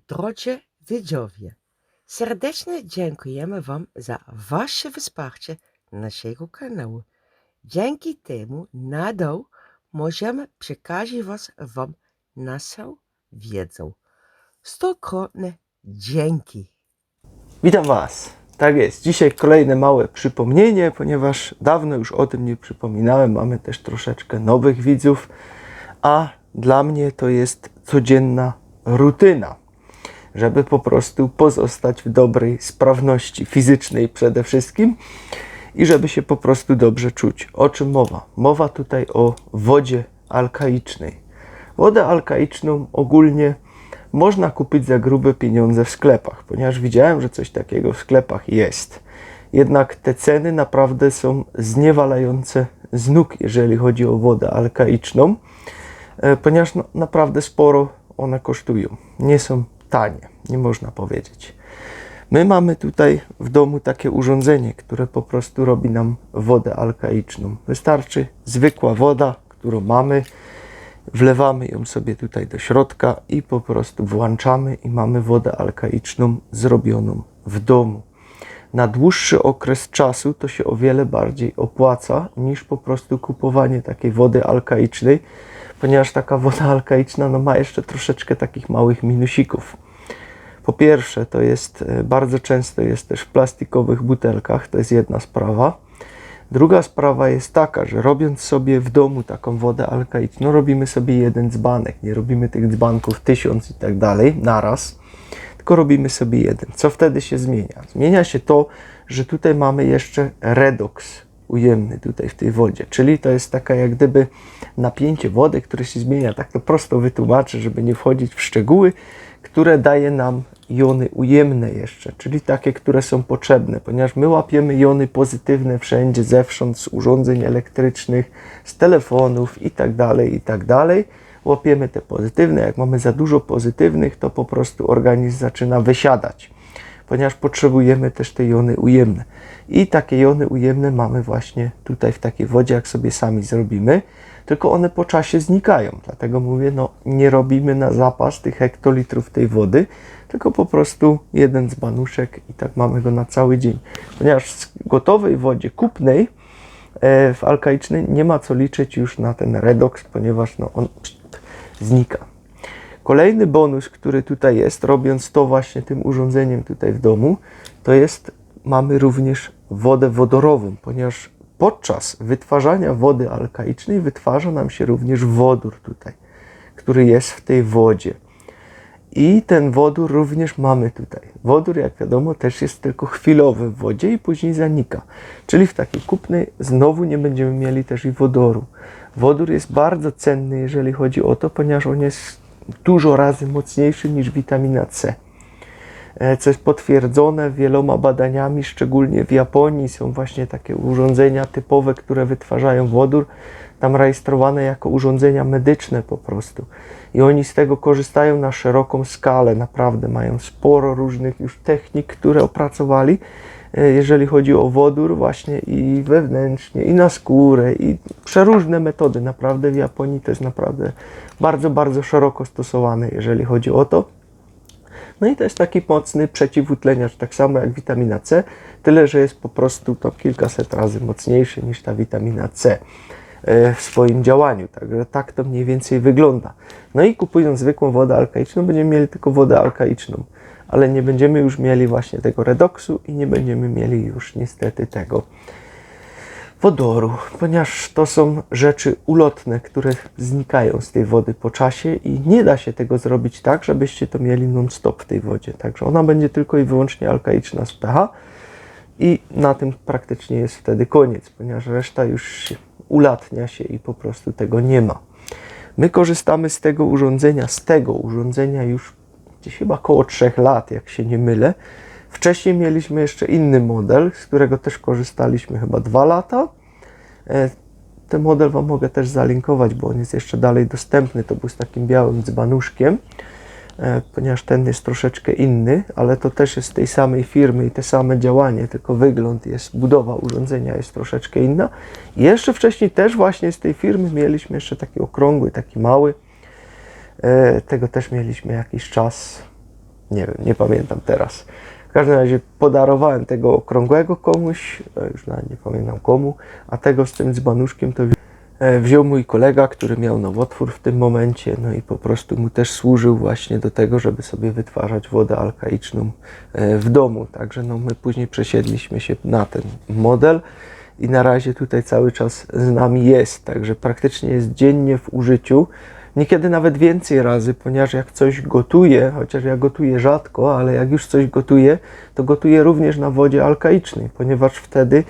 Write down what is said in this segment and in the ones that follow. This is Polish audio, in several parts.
Drodzy widzowie, serdecznie dziękujemy Wam za Wasze wsparcie naszego kanału. Dzięki temu nadal możemy przekazać Wam naszą wiedzę. Stokrotne dzięki. Witam Was. Tak jest. Dzisiaj kolejne małe przypomnienie, ponieważ dawno już o tym nie przypominałem. Mamy też troszeczkę nowych widzów, a dla mnie to jest codzienna rutyna, żeby po prostu pozostać w dobrej sprawności fizycznej przede wszystkim i żeby się po prostu dobrze czuć. O czym mowa? Mowa tutaj o wodzie alkaicznej. Wodę alkaiczną ogólnie można kupić za grube pieniądze w sklepach, ponieważ widziałem, że coś takiego w sklepach jest. Jednak te ceny naprawdę są zniewalające z nóg, jeżeli chodzi o wodę alkaiczną, ponieważ naprawdę sporo one kosztują. Nie są tanie, nie można powiedzieć. My mamy tutaj w domu takie urządzenie, które po prostu robi nam wodę alkaiczną. Wystarczy zwykła woda, którą mamy, wlewamy ją sobie tutaj do środka i po prostu włączamy i mamy wodę alkaiczną zrobioną w domu. Na dłuższy okres czasu to się o wiele bardziej opłaca niż po prostu kupowanie takiej wody alkaicznej, ponieważ taka woda alkaiczna ma jeszcze troszeczkę takich małych minusików. Po pierwsze, to jest bardzo często jest też w plastikowych butelkach, to jest jedna sprawa. Druga sprawa jest taka, że robiąc sobie w domu taką wodę alkaiczną, robimy sobie jeden dzbanek. Nie robimy tych dzbanków 1000 i tak dalej naraz, tylko robimy sobie jeden. Co wtedy się zmienia? Zmienia się to, że tutaj mamy jeszcze redoks ujemny tutaj w tej wodzie, czyli to jest taka jak gdyby napięcie wody, które się zmienia. Tak to prosto wytłumaczę, żeby nie wchodzić w szczegóły, które daje nam jony ujemne jeszcze, czyli takie, które są potrzebne, ponieważ my łapiemy jony pozytywne wszędzie, zewsząd, z urządzeń elektrycznych, z telefonów i tak dalej. Łapiemy te pozytywne. Jak mamy za dużo pozytywnych, to po prostu organizm zaczyna wysiadać, ponieważ potrzebujemy też te jony ujemne. I takie jony ujemne mamy właśnie tutaj w takiej wodzie, jak sobie sami zrobimy, tylko one po czasie znikają. Dlatego mówię, nie robimy na zapas tych hektolitrów tej wody, tylko po prostu jeden dzbanuszek i tak mamy go na cały dzień. Ponieważ w gotowej wodzie kupnej, w alkaicznej nie ma co liczyć już na ten redoks, ponieważ on znika. Kolejny bonus, który tutaj jest, robiąc to właśnie tym urządzeniem tutaj w domu, to jest, mamy również wodę wodorową, ponieważ podczas wytwarzania wody alkaicznej wytwarza nam się również wodór tutaj, który jest w tej wodzie. I ten wodór również mamy tutaj. Wodór, jak wiadomo, też jest tylko chwilowy w wodzie i później zanika. Czyli w takiej kupnej znowu nie będziemy mieli też i wodoru. Wodór jest bardzo cenny, jeżeli chodzi o to, ponieważ on jest dużo razy mocniejszy niż witamina C. Co jest potwierdzone wieloma badaniami, szczególnie w Japonii są właśnie takie urządzenia typowe, które wytwarzają wodór, tam rejestrowane jako urządzenia medyczne po prostu. I oni z tego korzystają na szeroką skalę, naprawdę mają sporo różnych już technik, które opracowali, jeżeli chodzi o wodór właśnie i wewnętrznie, i na skórę, i przeróżne metody. Naprawdę w Japonii to jest naprawdę bardzo, bardzo szeroko stosowane, jeżeli chodzi o to. No i to jest taki mocny przeciwutleniacz, tak samo jak witamina C, tyle że jest po prostu to kilkaset razy mocniejszy niż ta witamina C w swoim działaniu. Także tak to mniej więcej wygląda. No i kupując zwykłą wodę alkaiczną, będziemy mieli tylko wodę alkaiczną, ale nie będziemy już mieli właśnie tego redoksu i nie będziemy mieli już niestety tego wodoru, ponieważ to są rzeczy ulotne, które znikają z tej wody po czasie i nie da się tego zrobić tak, żebyście to mieli non-stop w tej wodzie. Także ona będzie tylko i wyłącznie alkaiczna z pH i na tym praktycznie jest wtedy koniec, ponieważ reszta już ulatnia się i po prostu tego nie ma. My korzystamy z tego urządzenia już gdzieś chyba około 3 lat, jak się nie mylę. Wcześniej mieliśmy jeszcze inny model, z którego też korzystaliśmy chyba 2 lata. Ten model Wam mogę też zalinkować, bo on jest jeszcze dalej dostępny. To był z takim białym dzbanuszkiem, ponieważ ten jest troszeczkę inny, ale to też jest z tej samej firmy i te same działanie, tylko wygląd jest, budowa urządzenia jest troszeczkę inna. I jeszcze wcześniej też właśnie z tej firmy mieliśmy jeszcze taki okrągły, taki mały. Tego też mieliśmy jakiś czas. Nie wiem, nie pamiętam teraz. W każdym razie podarowałem tego okrągłego komuś, już nawet nie pamiętam komu, a tego z tym dzbanuszkiem to wziął mój kolega, który miał nowotwór w tym momencie, no i po prostu mu też służył właśnie do tego, żeby sobie wytwarzać wodę alkaiczną w domu. Także no, my później przesiedliśmy się na ten model i na razie tutaj cały czas z nami jest, także praktycznie jest dziennie w użyciu. Niekiedy nawet więcej razy, ponieważ jak coś gotuję, chociaż ja gotuję rzadko, ale jak już coś gotuję, to gotuję również na wodzie alkaicznej, ponieważ wtedy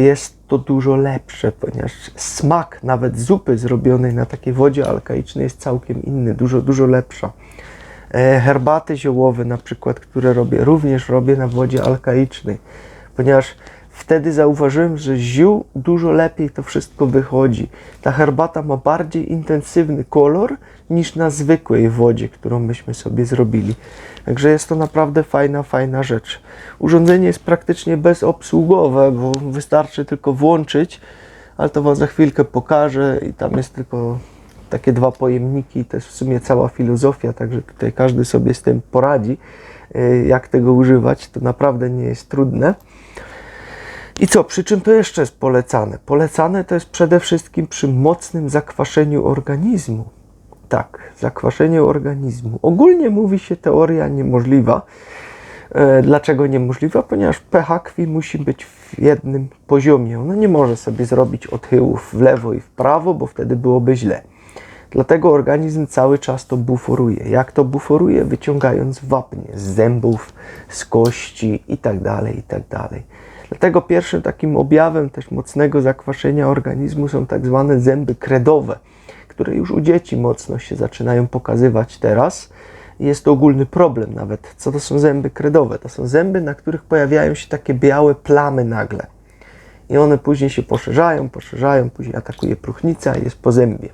jest to dużo lepsze, ponieważ smak nawet zupy zrobionej na takiej wodzie alkaicznej jest całkiem inny, dużo lepsza. Herbaty ziołowe na przykład, które robię, również robię na wodzie alkaicznej, ponieważ wtedy zauważyłem, że z ziół dużo lepiej to wszystko wychodzi. Ta herbata ma bardziej intensywny kolor niż na zwykłej wodzie, którą myśmy sobie zrobili. Także jest to naprawdę fajna rzecz. Urządzenie jest praktycznie bezobsługowe, bo wystarczy tylko włączyć, ale to Wam za chwilkę pokażę i tam jest tylko takie 2 pojemniki, to jest w sumie cała filozofia, także tutaj każdy sobie z tym poradzi, jak tego używać, to naprawdę nie jest trudne. I co, przy czym to jeszcze jest polecane? Polecane to jest przede wszystkim przy mocnym zakwaszeniu organizmu. Tak, zakwaszenie organizmu. Ogólnie mówi się teoria niemożliwa. Dlaczego niemożliwa? Ponieważ pH krwi musi być w jednym poziomie. Ono nie może sobie zrobić odchyłów w lewo i w prawo, bo wtedy byłoby źle. Dlatego organizm cały czas to buforuje. Jak to buforuje? Wyciągając wapnie z zębów, z kości itd. Dlatego pierwszym takim objawem też mocnego zakwaszenia organizmu są tak zwane zęby kredowe, które już u dzieci mocno się zaczynają pokazywać teraz. Jest to ogólny problem nawet. Co to są zęby kredowe? To są zęby, na których pojawiają się takie białe plamy nagle. I one później się poszerzają, później atakuje próchnica i jest po zębie.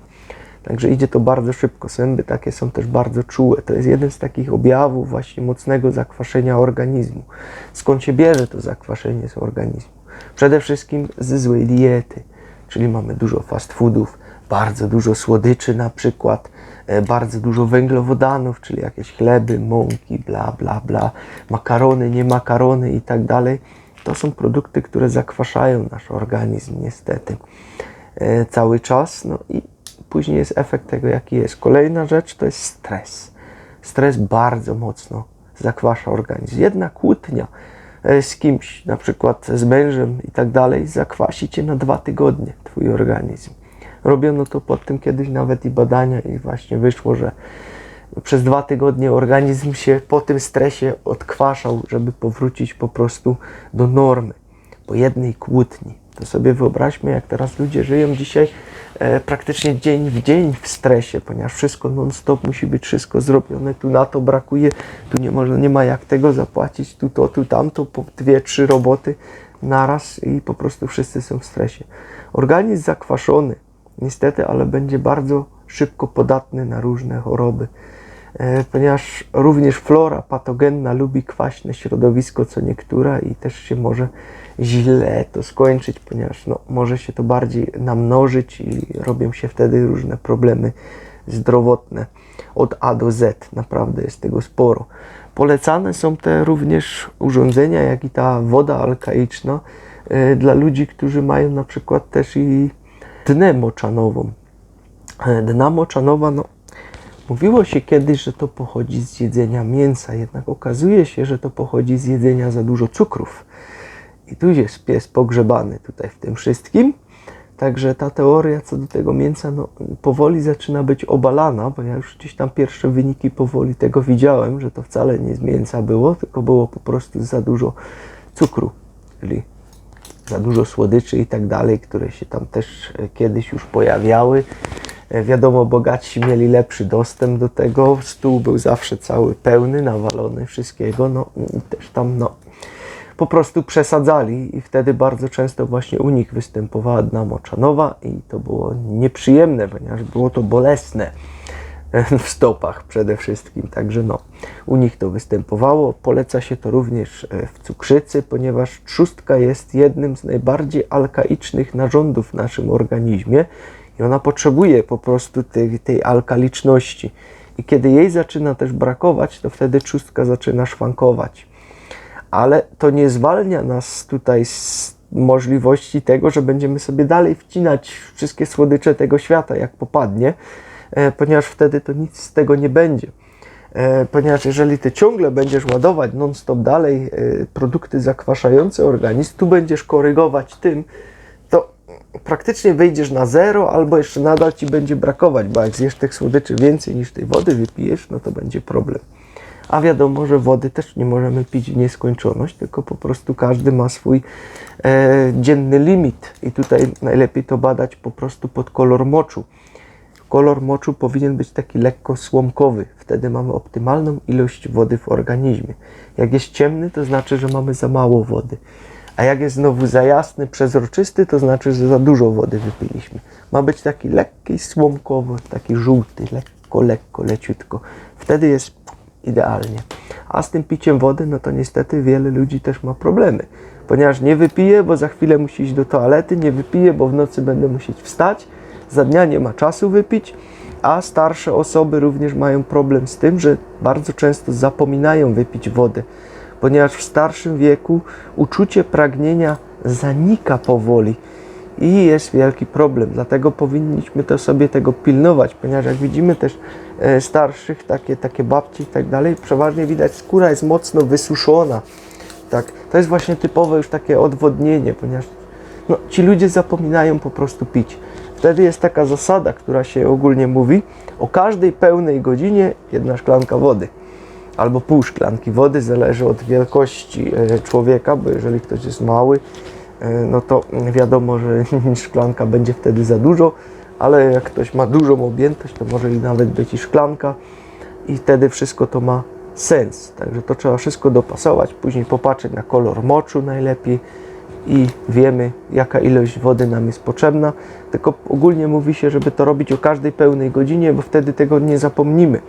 Także idzie to bardzo szybko. Zęby takie są też bardzo czułe. To jest jeden z takich objawów właśnie mocnego zakwaszenia organizmu. Skąd się bierze to zakwaszenie z organizmu? Przede wszystkim ze złej diety, czyli mamy dużo fast foodów, bardzo dużo słodyczy na przykład, bardzo dużo węglowodanów, czyli jakieś chleby, mąki, bla, makarony, nie makarony i tak dalej. To są produkty, które zakwaszają nasz organizm niestety cały czas. No i później jest efekt tego, jaki jest. Kolejna rzecz to jest stres. Stres bardzo mocno zakwasza organizm. Jedna kłótnia z kimś, na przykład z mężem i tak dalej, zakwasi Cię na 2 tygodnie Twój organizm. Robiono to pod tym kiedyś nawet i badania i właśnie wyszło, że przez 2 tygodnie organizm się po tym stresie odkwaszał, żeby powrócić po prostu do normy. Po jednej kłótni. To sobie wyobraźmy, jak teraz ludzie żyją dzisiaj praktycznie dzień w dzień w stresie, ponieważ wszystko non-stop musi być wszystko zrobione, tu na to brakuje, tu nie ma jak tego zapłacić, tu to, tu tamto, po 2-3 roboty naraz i po prostu wszyscy są w stresie. Organizm zakwaszony, niestety, ale będzie bardzo szybko podatny na różne choroby, ponieważ również flora patogenna lubi kwaśne środowisko, co niektóra i też się może źle to skończyć, ponieważ może się to bardziej namnożyć i robią się wtedy różne problemy zdrowotne od A do Z. Naprawdę jest tego sporo. Polecane są te również urządzenia, jak i ta woda alkaiczna dla ludzi, którzy mają na przykład też i dnę moczanową. Dna moczanowa, mówiło się kiedyś, że to pochodzi z jedzenia mięsa, jednak okazuje się, że to pochodzi z jedzenia za dużo cukrów. I tu jest pies pogrzebany tutaj w tym wszystkim. Także ta teoria co do tego mięsa powoli zaczyna być obalana, bo ja już gdzieś tam pierwsze wyniki powoli tego widziałem, że to wcale nie z mięsa było, tylko było po prostu za dużo cukru, czyli za dużo słodyczy i tak dalej, które się tam też kiedyś już pojawiały. Wiadomo, bogatsi mieli lepszy dostęp do tego, stół był zawsze cały pełny, nawalony wszystkiego, i też tam po prostu przesadzali i wtedy bardzo często właśnie u nich występowała dna moczanowa i to było nieprzyjemne, ponieważ było to bolesne w stopach przede wszystkim, także u nich to występowało. Poleca się to również w cukrzycy, ponieważ trzustka jest jednym z najbardziej alkaicznych narządów w naszym organizmie i ona potrzebuje po prostu tej alkaliczności. I kiedy jej zaczyna też brakować, to wtedy trzustka zaczyna szwankować. Ale to nie zwalnia nas tutaj z możliwości tego, że będziemy sobie dalej wcinać wszystkie słodycze tego świata, jak popadnie, ponieważ wtedy to nic z tego nie będzie. Ponieważ jeżeli ty ciągle będziesz ładować non-stop dalej produkty zakwaszające organizm, tu będziesz korygować tym, to praktycznie wyjdziesz na zero, albo jeszcze nadal ci będzie brakować, bo jak zjesz tych słodyczy więcej niż tej wody wypijesz, no to będzie problem. A wiadomo, że wody też nie możemy pić w nieskończoność, tylko po prostu każdy ma swój dzienny limit i tutaj najlepiej to badać po prostu pod kolor moczu. Kolor moczu powinien być taki lekko słomkowy, wtedy mamy optymalną ilość wody w organizmie. Jak jest ciemny, to znaczy, że mamy za mało wody. A jak jest znowu za jasny, przezroczysty, to znaczy, że za dużo wody wypiliśmy. Ma być taki lekki, słomkowo, taki żółty, lekko, leciutko. Wtedy jest idealnie. A z tym piciem wody, no to niestety wiele ludzi też ma problemy. Ponieważ nie wypije, bo za chwilę musi iść do toalety, nie wypije, bo w nocy będę musieć wstać, za dnia nie ma czasu wypić, a starsze osoby również mają problem z tym, że bardzo często zapominają wypić wodę, ponieważ w starszym wieku uczucie pragnienia zanika powoli i jest wielki problem. Dlatego powinniśmy to sobie tego pilnować, ponieważ jak widzimy też starszych, takie babci i tak dalej, przeważnie widać, skóra jest mocno wysuszona. Tak, to jest właśnie typowe już takie odwodnienie, ponieważ no, ci ludzie zapominają po prostu pić. Wtedy jest taka zasada, która się ogólnie mówi, o każdej pełnej godzinie 1 szklanka wody. Albo pół szklanki wody, zależy od wielkości człowieka, bo jeżeli ktoś jest mały, no to wiadomo, że szklanka będzie wtedy za dużo, ale jak ktoś ma dużą objętość, to może nawet być i szklanka i wtedy wszystko to ma sens. Także to trzeba wszystko dopasować, później popatrzeć na kolor moczu najlepiej i wiemy, jaka ilość wody nam jest potrzebna. Tylko ogólnie mówi się, żeby to robić o każdej pełnej godzinie, bo wtedy tego nie zapomnimy.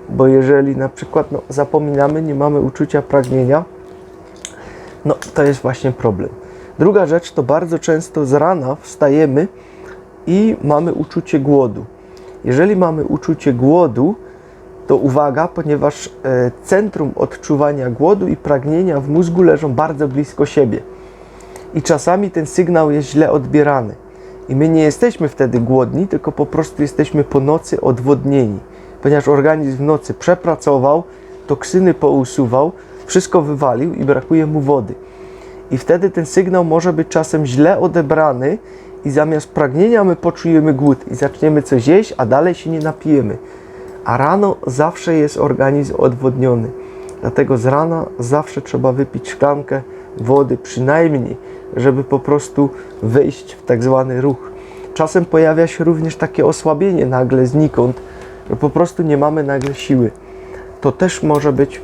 Bo jeżeli na przykład zapominamy, nie mamy uczucia pragnienia, no to jest właśnie problem. Druga rzecz to bardzo często z rana wstajemy i mamy uczucie głodu. Jeżeli mamy uczucie głodu, to uwaga, ponieważ centrum odczuwania głodu i pragnienia w mózgu leżą bardzo blisko siebie. I czasami ten sygnał jest źle odbierany. I my nie jesteśmy wtedy głodni, tylko po prostu jesteśmy po nocy odwodnieni. Ponieważ organizm w nocy przepracował, toksyny pousuwał, wszystko wywalił i brakuje mu wody. I wtedy ten sygnał może być czasem źle odebrany i zamiast pragnienia my poczujemy głód i zaczniemy coś jeść, a dalej się nie napijemy. A rano zawsze jest organizm odwodniony. Dlatego z rana zawsze trzeba wypić szklankę wody przynajmniej, żeby po prostu wejść w tak zwany ruch. Czasem pojawia się również takie osłabienie nagle znikąd, że po prostu nie mamy nagle siły. To też może być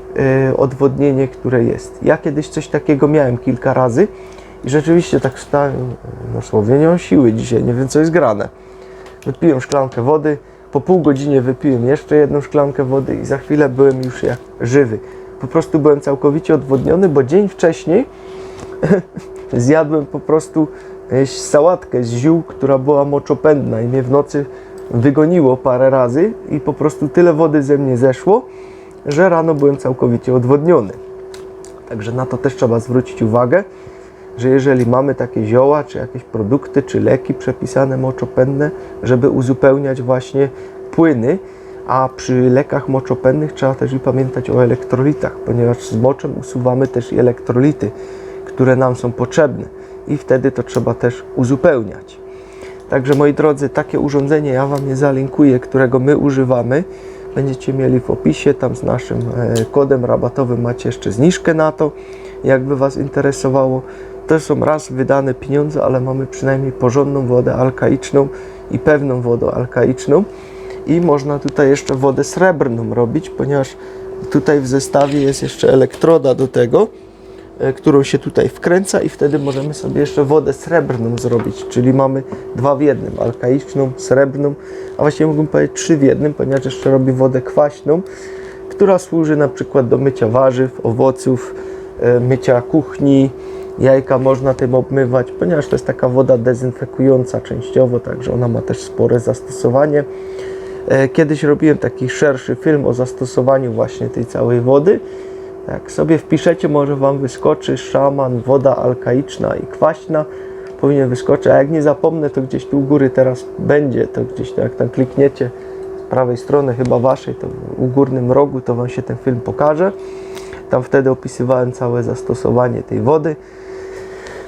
odwodnienie, które jest. Ja kiedyś coś takiego miałem kilka razy i rzeczywiście tak wstałem, no słowie nie mam siły dzisiaj, nie wiem co jest grane. Wypiłem szklankę wody, po pół godzinie wypiłem jeszcze 1 szklankę wody i za chwilę byłem już jak żywy. Po prostu byłem całkowicie odwodniony, bo dzień wcześniej zjadłem po prostu sałatkę z ziół, która była moczopędna i mnie w nocy wygoniło parę razy i po prostu tyle wody ze mnie zeszło, że rano byłem całkowicie odwodniony. Także na to też trzeba zwrócić uwagę, że jeżeli mamy takie zioła, czy jakieś produkty, czy leki przepisane moczopędne, żeby uzupełniać właśnie płyny, a przy lekach moczopędnych trzeba też i pamiętać o elektrolitach, ponieważ z moczem usuwamy też i elektrolity, które nam są potrzebne i wtedy to trzeba też uzupełniać. Także moi drodzy, takie urządzenie ja Wam je zalinkuję, którego my używamy. Będziecie mieli w opisie, tam z naszym kodem rabatowym macie jeszcze zniżkę na to, jakby Was interesowało. To są raz wydane pieniądze, ale mamy przynajmniej porządną wodę alkaiczną i pewną wodę alkaiczną. I można tutaj jeszcze wodę srebrną robić, ponieważ tutaj w zestawie jest jeszcze elektroda do tego, którą się tutaj wkręca i wtedy możemy sobie jeszcze wodę srebrną zrobić, czyli mamy 2 w 1, alkaiczną, srebrną, a właściwie mógłbym powiedzieć 3 w 1, ponieważ jeszcze robi wodę kwaśną, która służy na przykład do mycia warzyw, owoców, mycia kuchni, jajka można tym obmywać, ponieważ to jest taka woda dezynfekująca częściowo, także ona ma też spore zastosowanie. Kiedyś robiłem taki szerszy film o zastosowaniu właśnie tej całej wody. Jak sobie wpiszecie, może Wam wyskoczy szaman, woda alkaiczna i kwaśna. Powinien wyskoczyć, a jak nie zapomnę, to gdzieś tu u góry teraz będzie, to gdzieś jak tam klikniecie z prawej strony, chyba Waszej, to u górnym rogu, to Wam się ten film pokaże. Tam wtedy opisywałem całe zastosowanie tej wody.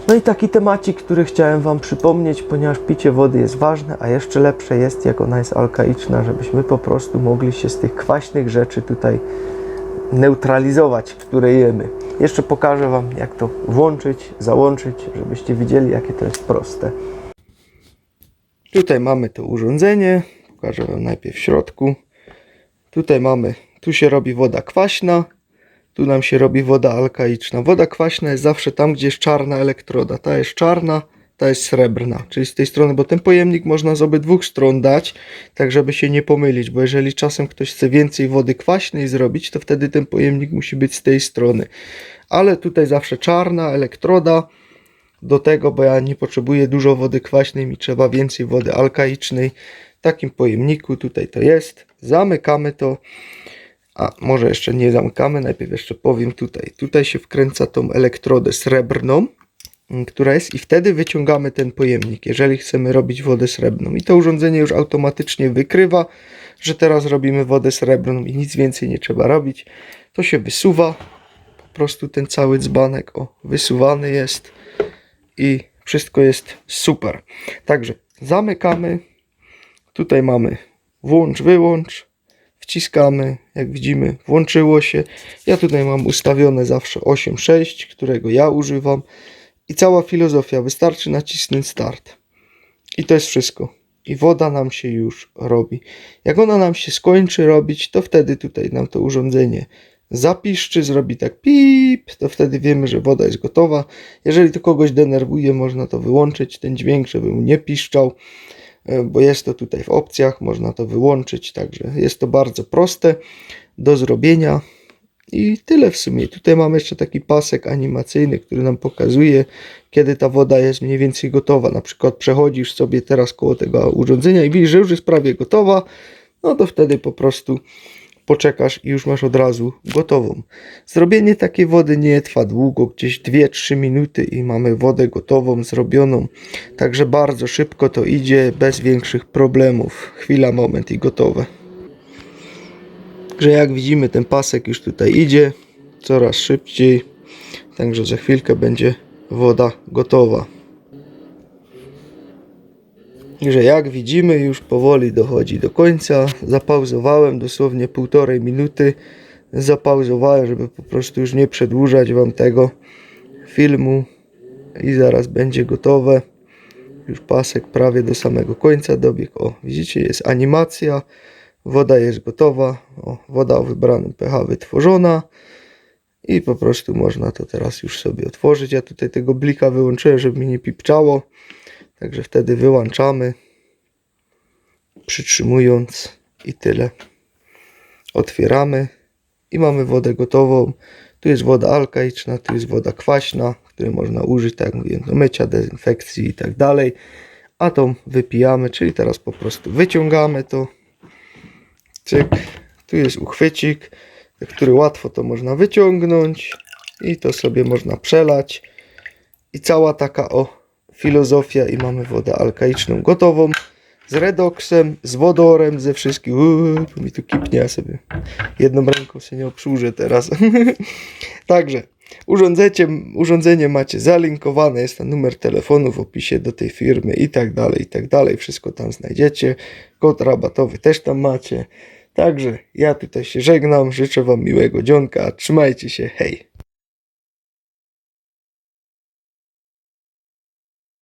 No i taki temacik, który chciałem Wam przypomnieć, ponieważ picie wody jest ważne, a jeszcze lepsze jest, jak ona jest alkaiczna, żebyśmy po prostu mogli się z tych kwaśnych rzeczy tutaj neutralizować, które jemy. Jeszcze pokażę Wam, jak to włączyć, załączyć, żebyście widzieli, jakie to jest proste. Tutaj mamy to urządzenie. Pokażę Wam najpierw w środku. Tutaj mamy, tu się robi woda kwaśna, tu nam się robi woda alkaiczna. Woda kwaśna jest zawsze tam, gdzie jest czarna elektroda. Ta jest czarna, ta jest srebrna. Czyli z tej strony, bo ten pojemnik można z obydwu stron dać, tak żeby się nie pomylić, bo jeżeli czasem ktoś chce więcej wody kwaśnej zrobić, to wtedy ten pojemnik musi być z tej strony. Ale tutaj zawsze czarna elektroda. Do tego, bo ja nie potrzebuję dużo wody kwaśnej, mi trzeba więcej wody alkaicznej. W takim pojemniku tutaj to jest. Zamykamy to. A może jeszcze nie zamykamy, najpierw jeszcze powiem tutaj. Tutaj się wkręca tą elektrodę srebrną, która jest, i wtedy wyciągamy ten pojemnik, jeżeli chcemy robić wodę srebrną. I to urządzenie już automatycznie wykrywa, że teraz robimy wodę srebrną i nic więcej nie trzeba robić. To się wysuwa, po prostu ten cały dzbanek, o, wysuwany jest i wszystko jest super. Także zamykamy, tutaj mamy włącz, wyłącz. Wciskamy, jak widzimy, włączyło się. Ja tutaj mam ustawione zawsze 8.6, którego ja używam. I cała filozofia, wystarczy nacisnąć start. I to jest wszystko. I woda nam się już robi. Jak ona nam się skończy robić, to wtedy tutaj nam to urządzenie zapiszczy, zrobi tak pip, to wtedy wiemy, że woda jest gotowa. Jeżeli to kogoś denerwuje, można to wyłączyć, ten dźwięk, żeby mu nie piszczał, bo jest to tutaj w opcjach, można to wyłączyć, także jest to bardzo proste do zrobienia i tyle w sumie. Tutaj mamy jeszcze taki pasek animacyjny, który nam pokazuje, kiedy ta woda jest mniej więcej gotowa. Na przykład przechodzisz sobie teraz koło tego urządzenia i widzisz, że już jest prawie gotowa, no to wtedy po prostu poczekasz i już masz od razu gotową. Zrobienie takiej wody nie trwa długo, gdzieś 2-3 minuty i mamy wodę gotową, zrobioną. Także bardzo szybko to idzie, bez większych problemów. Chwila, moment i gotowe. Także jak widzimy, ten pasek już tutaj idzie coraz szybciej. Także za chwilkę będzie woda gotowa. Także jak widzimy, już powoli dochodzi do końca. Zapauzowałem dosłownie 1,5 minuty. Zapauzowałem, żeby po prostu już nie przedłużać Wam tego filmu. I zaraz będzie gotowe. Już pasek prawie do samego końca dobiegł. O, widzicie, jest animacja. Woda jest gotowa. O, woda o wybranym pH wytworzona. I po prostu można to teraz już sobie otworzyć. Ja tutaj tego blika wyłączyłem, żeby mi nie pipczało. Także wtedy wyłączamy, przytrzymując i tyle. Otwieramy i mamy wodę gotową. Tu jest woda alkaiczna, tu jest woda kwaśna, której można użyć, tak jak mówiłem, do mycia, dezynfekcji i tak dalej. A tą wypijamy, czyli teraz po prostu wyciągamy to. Cyk. Tu jest uchwycik, który łatwo to można wyciągnąć i to sobie można przelać. I cała taka filozofia i mamy wodę alkaiczną gotową z redoksem, z wodorem, ze wszystkim. Tu mi tu kipnie, ja sobie jedną ręką się nie obsłużę teraz. Także urządzenie macie zalinkowane, jest ten numer telefonu w opisie do tej firmy i tak dalej, i tak dalej. Wszystko tam znajdziecie. Kod rabatowy też tam macie. Także ja tutaj się żegnam, życzę Wam miłego dzionka, trzymajcie się, hej!